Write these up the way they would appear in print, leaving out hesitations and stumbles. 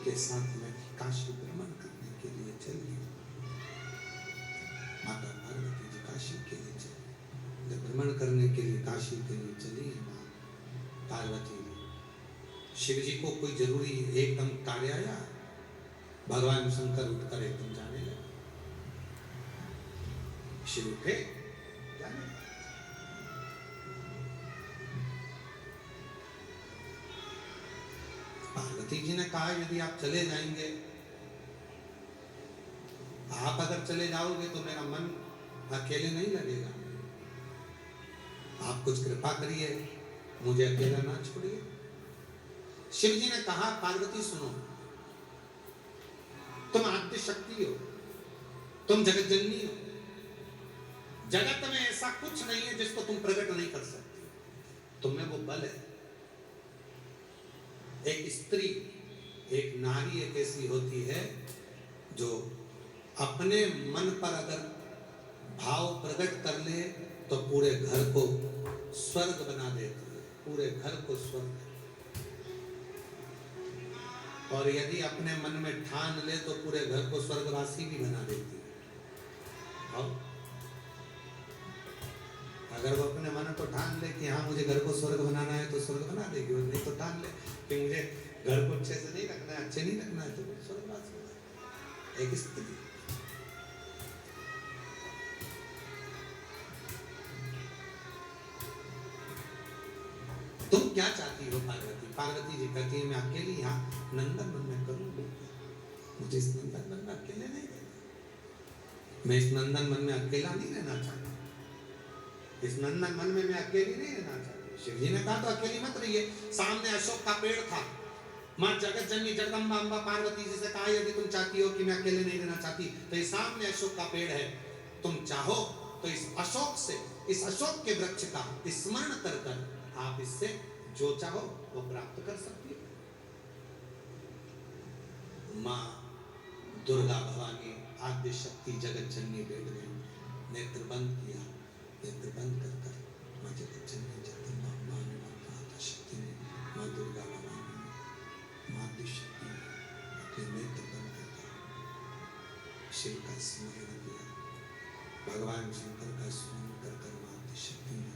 के साथ में काशी भ्रमण करने के लिए चली। माता पार्वती जी काशी के लिए चली। जब भ्रमण करने के लिए काशी के लिए चली माँ पार्वती जी, शिव जी को कोई जरूरी एकदम कार्य आया, भगवान शंकर उठकर एकदम जाने लगे। शिव उठे जाने लगे। पार्वती जी ने कहा यदि आप चले जाएंगे, आप अगर चले जाओगे तो मेरा मन अकेले नहीं लगेगा, आप कुछ कृपा करिए, मुझे अकेला ना छोड़िए। शिव जी ने कहा पार्वती सुनो, तुम आद्य शक्ति हो, तुम जगत जननी हो, जगत में ऐसा कुछ नहीं है जिसको तुम प्रकट नहीं कर सकती, तुम्हें वो बल है। एक स्त्री, एक नारी एक ऐसी होती है जो अपने मन पर अगर भाव प्रकट कर ले तो पूरे घर को स्वर्ग बना देती है, पूरे घर को स्वर्ग। और यदि अपने मन में ठान ले तो पूरे घर को स्वर्गवासी भी बना देती है। और अगर वो अपने मन को ठान ले कि हाँ मुझे घर को स्वर्ग बनाना है तो स्वर्ग बना देगी, और नहीं तो ठान ले कि मुझे घर को अच्छे से नहीं रखना है, अच्छे नहीं रखना है, तो स्वर्गवासी। एक स्त्री तुम क्या चाहती हो पार्वती? पार्वती जी कहती है मैं अकेली यहाँ नंदन वन में करूंगी, मुझे इस नंदन वन में अकेले नहीं रहना, मैं इस नंदन वन में अकेला नहीं रहना चाहती, इस नंदन वन में मैं अकेली नहीं रहना चाहती। शिव जी ने कहा तो अकेली मत रहिए। सामने अशोक का पेड़ था। माँ जगत जननी जगदम्बा अम्बा पार्वती जी से कहा यदि तुम चाहती हो कि मैं अकेले नहीं रहना चाहती तो ये सामने अशोक का पेड़ है, तुम चाहो तो इस अशोक से, इस अशोक के वृक्ष का स्मरण कर कर आप इससे जो चाहो वो प्राप्त कर सकती हो। माँ दुर्गा भवानी आद्य शक्ति जगत जननी बैठ गई, नेत्र बंद किया, नेत्र बंद कर कर माँ जगत जननी जगदम्बा माँ ने आद्य शक्ति ने, माँ दुर्गा भवानी ने, माँ आद्य शक्ति ने अपने नेत्र बंद कर कर शिव का स्मरण किया, भगवान शंकर का स्मरण कर कर माँ आद्य शक्ति ने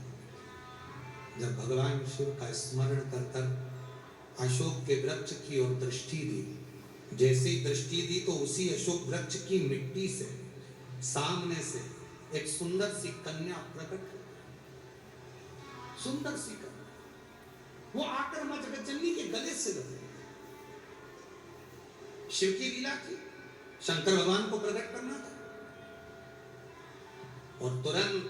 जब भगवान शिव का स्मरण कर कर अशोक के वृक्ष की ओर दृष्टि दी, जैसे ही दृष्टि दी तो उसी अशोक वृक्ष की मिट्टी से सामने से एक सुंदर सी कन्या प्रकट हुई। सुंदर सी कन्या, वो आकर मां जगत जननी के गले से लग गई। शिव की लीला थी, शंकर भगवान को प्रकट करना था। और तुरंत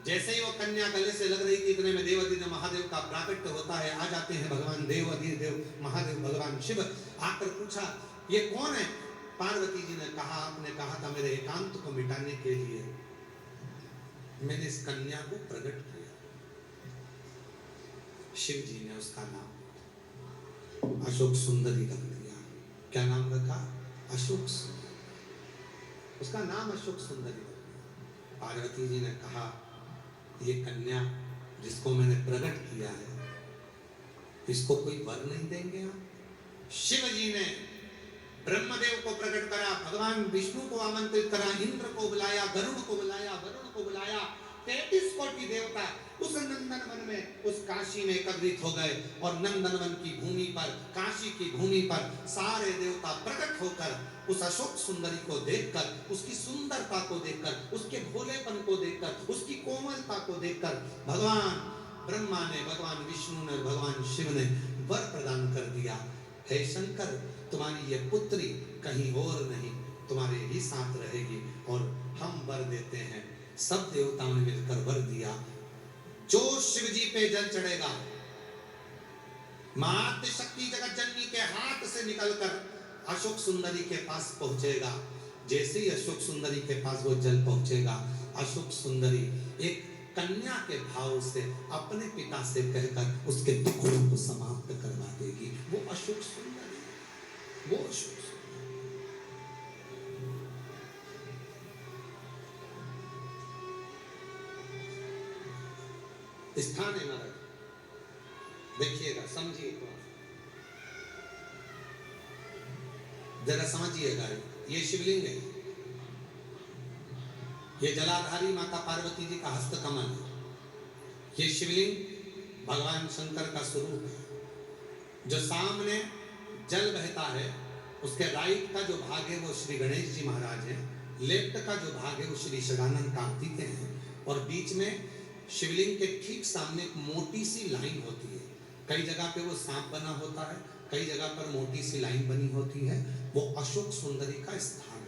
जैसे ही वो कन्या गले से लग रही थी इतने में देवाधिदेव महादेव का प्राकट्य होता है। आ जाते हैं भगवान देवाधिदेव महादेव भगवान शिव। आकर पूछा ये कौन है? पार्वती जी ने कहा आपने कहा था मेरे एकांत को मिटाने के लिए मैंने इस कन्या को प्रकट किया। शिव जी ने उसका नाम अशोक सुंदरी रख दिया। क्या नाम रखा? अशोक सुंदरी। उसका नाम अशोक सुंदरी रख दिया। पार्वती जी ने कहा ये कन्या जिसको मैंने प्रकट किया है इसको कोई वर नहीं देंगे आप? शिव जी ने ब्रह्मदेव को प्रकट करा, भगवान विष्णु को आमंत्रित करा, इंद्र को बुलाया, गरुड़ को बुलाया, वरुण को बुलाया, 33 कोटि देवता उस नंदन वन में, उस काशी में एकत्रित हो गए। और नंदन वन की भूमि पर, काशी की भूमि पर सारे देवता प्रकट होकर उस अशोक सुंदरी को देखकर, उसकी सुंदरता को देखकर, उसके भोलेपन को देखकर, उसकी कोमलता को देखकर भगवान ब्रह्मा ने, भगवान विष्णु ने, भगवान शिव ने वर प्रदान कर दिया। हे शंकर तुम्हारी ये पुत्री कहीं और नहीं तुम्हारे ही साथ रहेगी और हम वर देते हैं। सब देवताओं ने मिलकर वर दिया, जो शिव जी पे जल चढ़ेगा मां आद्य शक्ति जगत जननी के हाथ से निकलकर अशोक सुंदरी के पास पहुंचेगा। जैसे ही अशोक सुंदरी के पास वो जल पहुंचेगा, अशोक सुंदरी एक कन्या के भाव से अपने पिता से कहकर उसके दुखों को समाप्त करवा देगी। वो अशोक सुंदरी, वो अशोक सुंदरी। स्थान है महाराज, देखिएगा, समझिएगा। जरा समझिएगा, ये शिवलिंग है, ये जलाधारी माता पार्वती जी का हस्त कमल है। ये शिवलिंग भगवान शंकर का स्वरूप है। जो सामने जल बहता है, उसके राइट का जो भाग है वो श्री गणेश जी महाराज है, लेफ्ट का जो भाग है वो श्री सदानंद कार्तिकेय है, और बीच में शिवलिंग के ठीक सामने एक मोटी सी लाइन होती है। कई जगह पे वो सांप बना होता है, कई जगह पर मोटी सी लाइन बनी होती है। वो अशोक सुंदरी का स्थान